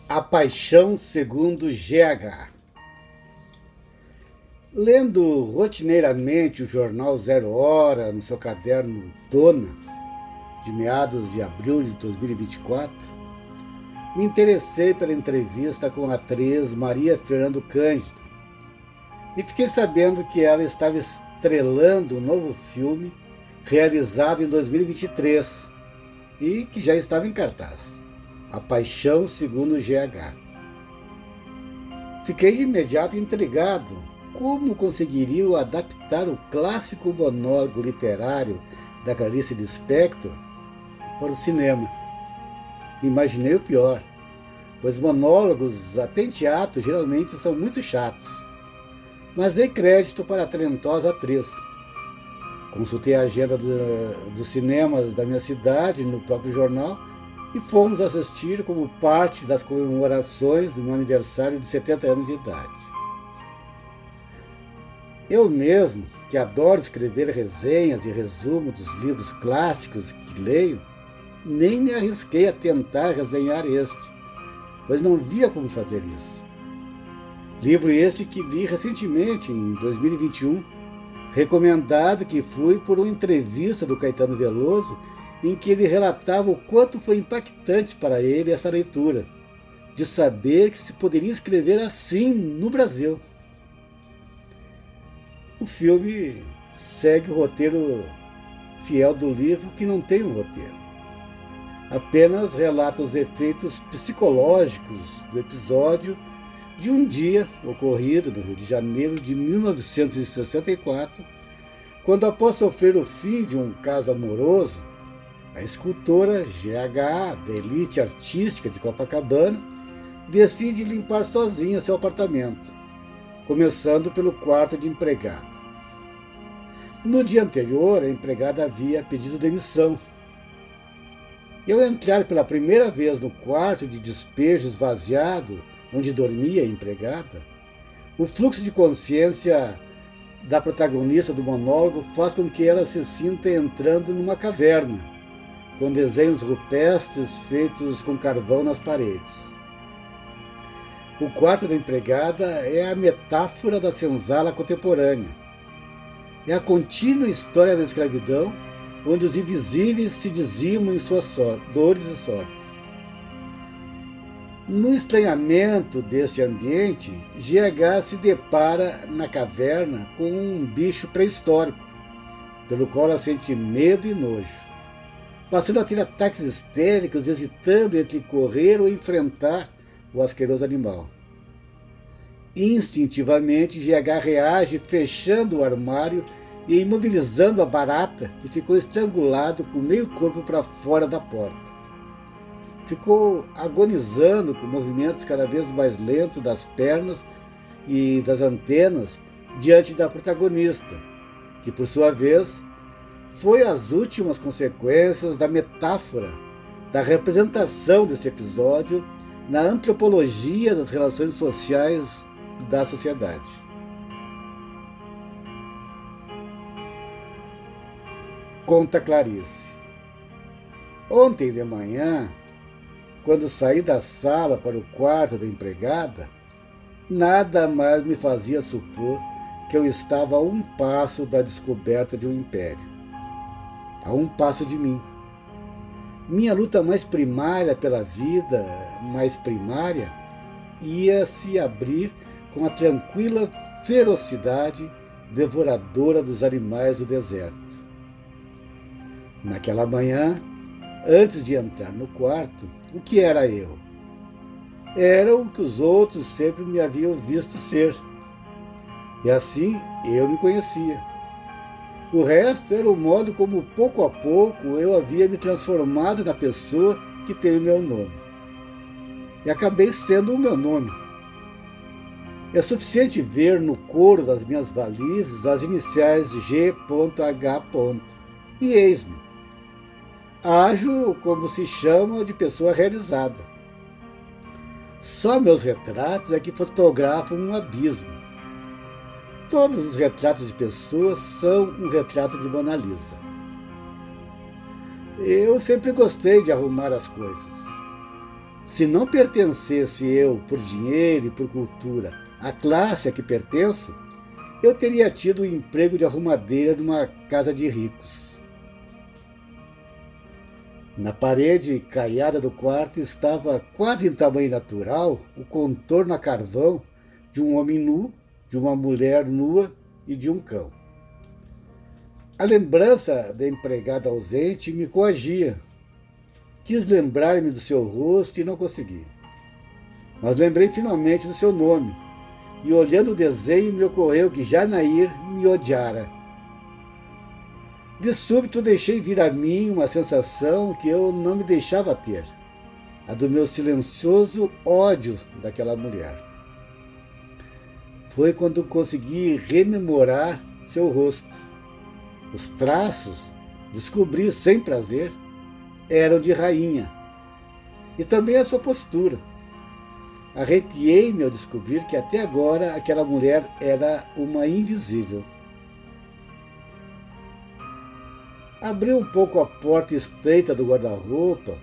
A Paixão segundo GH. Lendo rotineiramente o jornal Zero Hora no seu caderno Dona, de meados de abril de 2024, me interessei pela entrevista com a atriz Maria Fernanda Cândido e fiquei sabendo que ela estava estrelando um novo filme realizado em 2023 e que já estava em cartaz. A Paixão segundo GH. Fiquei de imediato intrigado como conseguiriam adaptar o clássico monólogo literário da Clarice Lispector para o cinema. Imaginei o pior, pois monólogos até em teatro geralmente são muito chatos. Mas dei crédito para a talentosa atriz. Consultei a agenda dos cinemas da minha cidade no próprio jornal e fomos assistir como parte das comemorações do meu aniversário de 70 anos de idade. Eu mesmo, que adoro escrever resenhas e resumos dos livros clássicos que leio, nem me arrisquei a tentar resenhar este, pois não via como fazer isso. Livro este que li recentemente, em 2021, recomendado que fui por uma entrevista do Caetano Veloso, em que ele relatava o quanto foi impactante para ele essa leitura, de saber que se poderia escrever assim no Brasil. O filme segue o roteiro fiel do livro, que não tem um roteiro. Apenas relata os efeitos psicológicos do episódio de um dia ocorrido no Rio de Janeiro de 1964, quando, após sofrer o fim de um caso amoroso, a escultora GH, da elite artística de Copacabana, decide limpar sozinha seu apartamento, começando pelo quarto de empregada. No dia anterior, a empregada havia pedido demissão. E ao entrar pela primeira vez no quarto de despejo esvaziado, onde dormia a empregada, o fluxo de consciência da protagonista do monólogo faz com que ela se sinta entrando numa caverna, com desenhos rupestres feitos com carvão nas paredes. O quarto da empregada é a metáfora da senzala contemporânea. É a contínua história da escravidão, onde os invisíveis se dizimam em suas dores e sortes. No estranhamento deste ambiente, GH se depara na caverna com um bicho pré-histórico, pelo qual ela sente medo e nojo, passando a ter ataques histéricos, hesitando entre correr ou enfrentar o asqueroso animal. Instintivamente, GH reage fechando o armário e imobilizando a barata, que ficou estrangulado com meio corpo para fora da porta. Ficou agonizando com movimentos cada vez mais lentos das pernas e das antenas diante da protagonista, que, por sua vez, foi as últimas consequências da metáfora, da representação desse episódio na antropologia das relações sociais da sociedade. Conta Clarice. Ontem de manhã, quando saí da sala para o quarto da empregada, nada mais me fazia supor que eu estava a um passo da descoberta de um império. A um passo de mim. Minha luta mais primária pela vida, mais primária, ia se abrir com a tranquila ferocidade devoradora dos animais do deserto. Naquela manhã, antes de entrar no quarto, o que era eu? Era o que os outros sempre me haviam visto ser. E assim eu me conhecia. O resto era o modo como, pouco a pouco, eu havia me transformado na pessoa que tem o meu nome. E acabei sendo o meu nome. É suficiente ver no couro das minhas valizes as iniciais G.H. E eis-me. Ajo como se chama de pessoa realizada. Só meus retratos é que fotografam um abismo. Todos os retratos de pessoas são um retrato de Mona Lisa. Eu sempre gostei de arrumar as coisas. Se não pertencesse eu, por dinheiro e por cultura, à classe a que pertenço, eu teria tido o emprego de arrumadeira numa casa de ricos. Na parede caiada do quarto estava, quase em tamanho natural, o contorno a carvão de um homem nu, de uma mulher nua e de um cão. A lembrança da empregada ausente me coagia. Quis lembrar-me do seu rosto e não consegui. Mas lembrei finalmente do seu nome, e olhando o desenho me ocorreu que Janair me odiara. De súbito deixei vir a mim uma sensação que eu não me deixava ter, a do meu silencioso ódio daquela mulher. Foi quando consegui rememorar seu rosto. Os traços, descobri sem prazer, eram de rainha, e também a sua postura. Arrepiei-me ao descobrir que até agora aquela mulher era uma invisível. Abri um pouco a porta estreita do guarda-roupa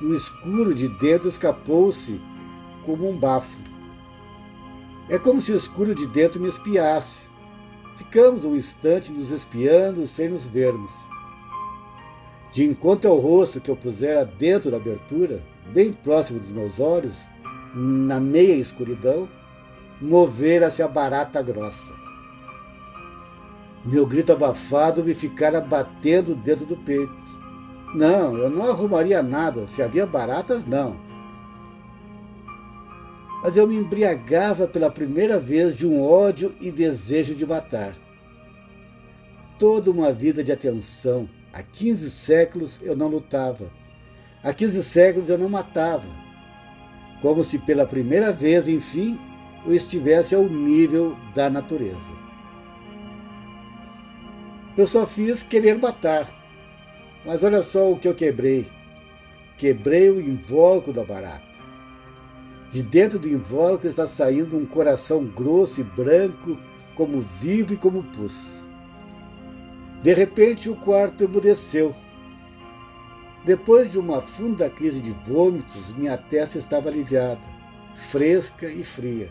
e o escuro de dentro escapou-se como um bafo. É como se o escuro de dentro me espiasse. Ficamos um instante nos espiando sem nos vermos. De encontro ao rosto que eu pusera dentro da abertura, bem próximo dos meus olhos, na meia escuridão, movera-se a barata grossa. Meu grito abafado me ficara batendo dentro do peito. Não, eu não arrumaria nada. Se havia baratas, não. Mas eu me embriagava pela primeira vez de um ódio e desejo de matar. Toda uma vida de atenção. Há 15 séculos eu não lutava. Há 15 séculos eu não matava. Como se pela primeira vez, enfim, eu estivesse ao nível da natureza. Eu só fiz querer matar. Mas olha só o que eu quebrei. Quebrei o invólucro da barata. De dentro do invólucro está saindo um coração grosso e branco, como vivo e como pus. De repente o quarto emudeceu. Depois de uma funda crise de vômitos, minha testa estava aliviada, fresca e fria.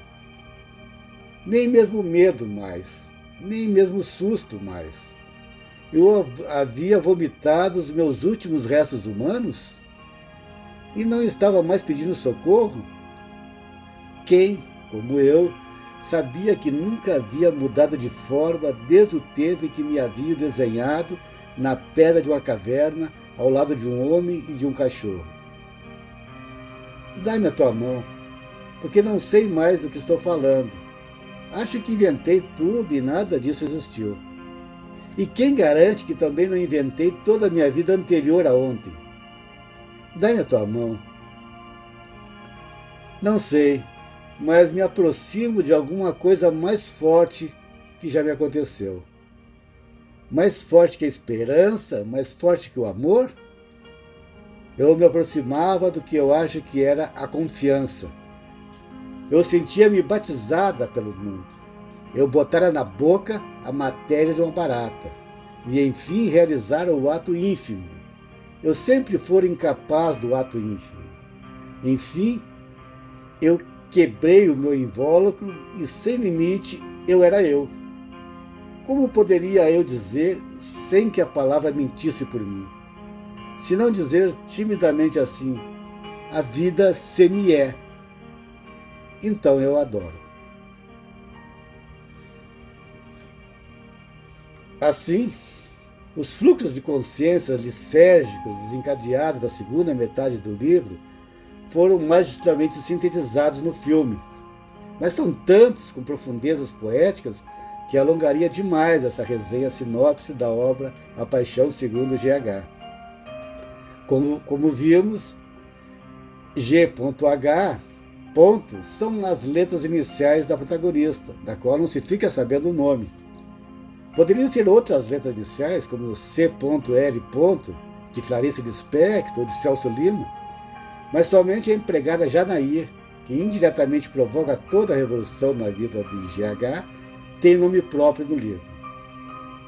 Nem mesmo medo mais, nem mesmo susto mais. Eu havia vomitado os meus últimos restos humanos? E não estava mais pedindo socorro? Quem, como eu, sabia que nunca havia mudado de forma desde o tempo em que me havia desenhado na pedra de uma caverna, ao lado de um homem e de um cachorro. Dá-me a tua mão, porque não sei mais do que estou falando. Acho que inventei tudo e nada disso existiu. E quem garante que também não inventei toda a minha vida anterior a ontem? Dá-me a tua mão. Não sei, mas me aproximo de alguma coisa mais forte que já me aconteceu. Mais forte que a esperança, mais forte que o amor? Eu me aproximava do que eu acho que era a confiança. Eu sentia-me batizada pelo mundo. Eu botara na boca a matéria de uma barata e, enfim, realizara o ato ínfimo. Eu sempre fora incapaz do ato ínfimo. Enfim, eu quebrei o meu invólucro e, sem limite, eu era eu. Como poderia eu dizer sem que a palavra mentisse por mim? Se não dizer timidamente assim, a vida se me é. Então eu adoro. Assim, os fluxos de consciências lisérgicos desencadeados da segunda metade do livro foram magistralmente sintetizados no filme, mas são tantos com profundezas poéticas que alongaria demais essa resenha sinopse da obra A Paixão segundo G.H. Como vimos, G.H. são as letras iniciais da protagonista, da qual não se fica sabendo o nome. Poderiam ser outras letras iniciais, como C.L. de Clarice Lispector ou de Celso Lima, mas somente a empregada Janair, que indiretamente provoca toda a revolução na vida de G.H., tem nome próprio no livro.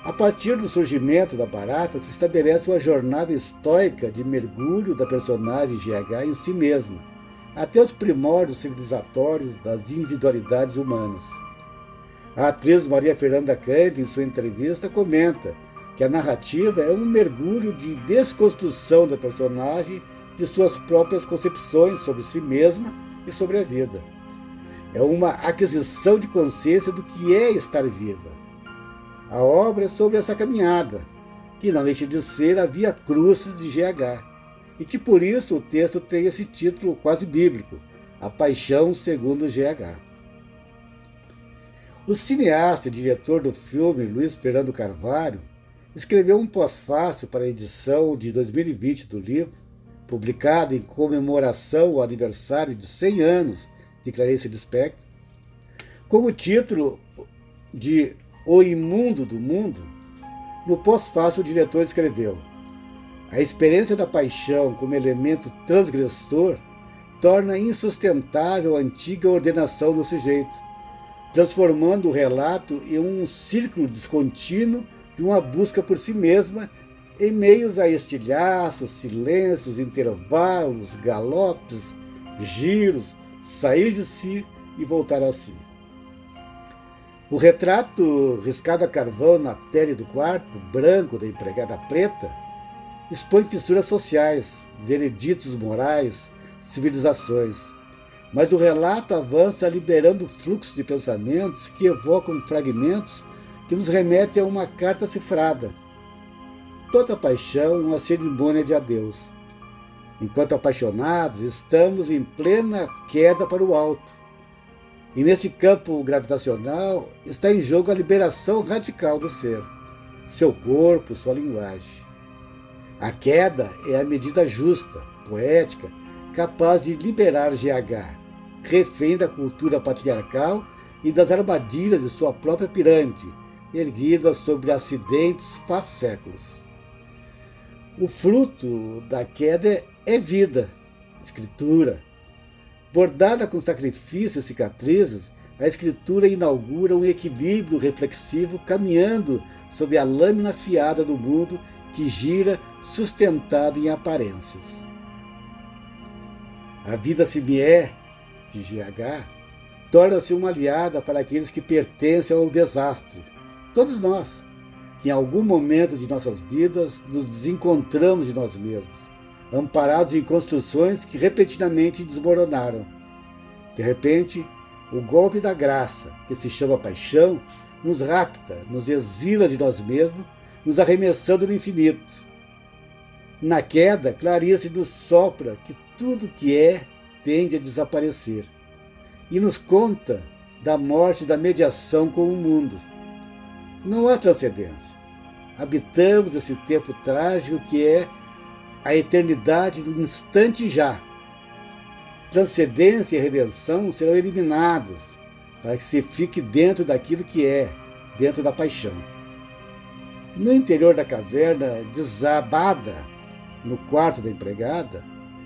A partir do surgimento da barata, se estabelece uma jornada estoica de mergulho da personagem G.H. em si mesma, até os primórdios civilizatórios das individualidades humanas. A atriz Maria Fernanda Cândido, em sua entrevista, comenta que a narrativa é um mergulho de desconstrução da personagem de suas próprias concepções sobre si mesma e sobre a vida. É uma aquisição de consciência do que é estar viva. A obra é sobre essa caminhada, que não deixa de ser a Via Crucis de GH, e que por isso o texto tem esse título quase bíblico, A Paixão segundo GH. O cineasta e diretor do filme, Luiz Fernando Carvalho, escreveu um pós-fácil para a edição de 2020 do livro, publicado em comemoração ao aniversário de 100 anos de Clarice Lispector, com o título de O Imundo do Mundo. No pós-fácil, o diretor escreveu: a experiência da paixão como elemento transgressor torna insustentável a antiga ordenação do sujeito, transformando o relato em um círculo descontínuo de uma busca por si mesma em meios a estilhaços, silêncios, intervalos, galopes, giros, sair de si e voltar a si. O retrato riscado a carvão na pele do quarto branco da empregada preta expõe fissuras sociais, vereditos morais, civilizações. Mas o relato avança liberando fluxos de pensamentos que evocam fragmentos que nos remetem a uma carta cifrada. Toda paixão é uma cerimônia de adeus. Enquanto apaixonados, estamos em plena queda para o alto. E nesse campo gravitacional está em jogo a liberação radical do ser, seu corpo, sua linguagem. A queda é a medida justa, poética, capaz de liberar GH, refém da cultura patriarcal e das armadilhas de sua própria pirâmide, erguida sobre acidentes faz séculos. O fruto da queda é vida, escritura. Bordada com sacrifícios e cicatrizes, a escritura inaugura um equilíbrio reflexivo caminhando sob a lâmina afiada do mundo que gira sustentado em aparências. A vida simié de GH torna-se uma aliada para aqueles que pertencem ao desastre. Todos nós, que em algum momento de nossas vidas nos desencontramos de nós mesmos, amparados em construções que repentinamente desmoronaram. De repente, o golpe da graça, que se chama paixão, nos rapta, nos exila de nós mesmos, nos arremessando no infinito. Na queda, Clarice nos sopra que tudo que é tende a desaparecer e nos conta da morte da mediação com o mundo. Não há transcendência. Habitamos esse tempo trágico que é a eternidade do instante já. Transcendência e redenção serão eliminadas para que se fique dentro daquilo que é, dentro da paixão. No interior da caverna desabada, no quarto da empregada,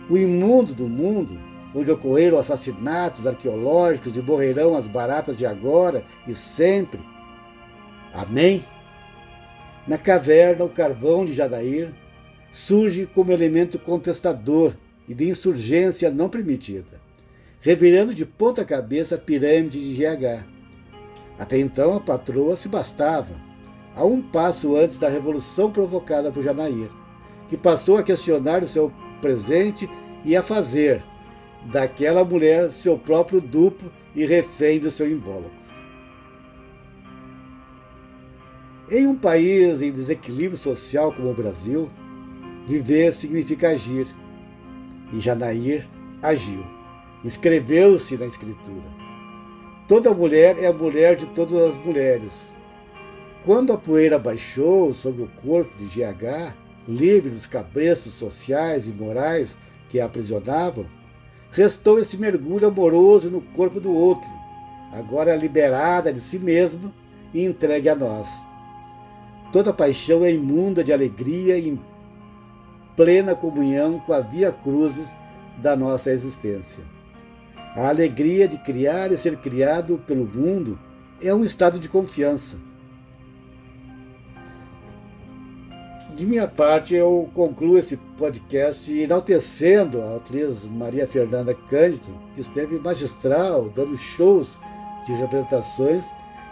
o imundo do mundo, onde ocorreram assassinatos arqueológicos e morrerão as baratas de agora e sempre. Amém? Na caverna, o carvão de Jadair surge como elemento contestador e de insurgência não permitida, revirando de ponta cabeça a pirâmide de GH. Até então, a patroa se bastava, a um passo antes da revolução provocada por Janair, que passou a questionar o seu presente e a fazer daquela mulher seu próprio duplo e refém do seu invólucro. Em um país em desequilíbrio social como o Brasil, viver significa agir. E Janair agiu. Inscreveu-se na escritura. Toda mulher é a mulher de todas as mulheres. Quando a poeira baixou sobre o corpo de GH, livre dos cabreços sociais e morais que a aprisionavam, restou esse mergulho amoroso no corpo do outro, agora liberada de si mesmo e entregue a nós. Toda paixão é imunda de alegria em plena comunhão com a Via Crucis da nossa existência. A alegria de criar e ser criado pelo mundo é um estado de confiança. De minha parte, eu concluo esse podcast enaltecendo a atriz Maria Fernanda Cândido, que esteve magistral, dando shows de representações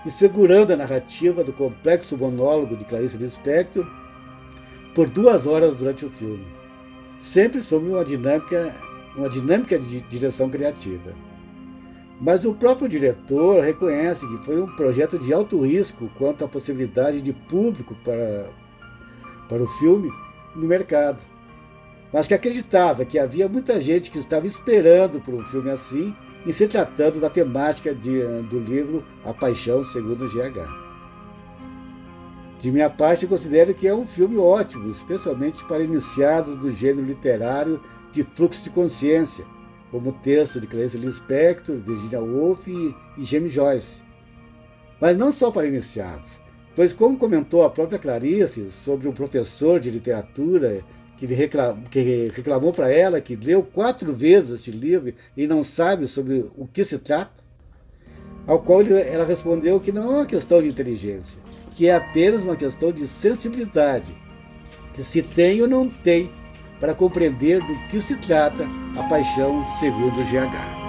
e segurando a narrativa do complexo monólogo de Clarice Lispector por 2 horas durante o filme, sempre sob uma dinâmica de direção criativa. Mas o próprio diretor reconhece que foi um projeto de alto risco quanto à possibilidade de público para o filme no mercado, mas que acreditava que havia muita gente que estava esperando por um filme assim, em se tratando da temática do livro A Paixão Segundo GH. De minha parte, considero que é um filme ótimo, especialmente para iniciados do gênero literário de fluxo de consciência, como o texto de Clarice Lispector, Virginia Woolf e James Joyce. Mas não só para iniciados, pois, como comentou a própria Clarice sobre um professor de literatura que reclamou para ela que leu 4 vezes este livro e não sabe sobre o que se trata, ao qual ela respondeu que não é uma questão de inteligência, que é apenas uma questão de sensibilidade, que se tem ou não tem para compreender do que se trata A Paixão Segundo GH.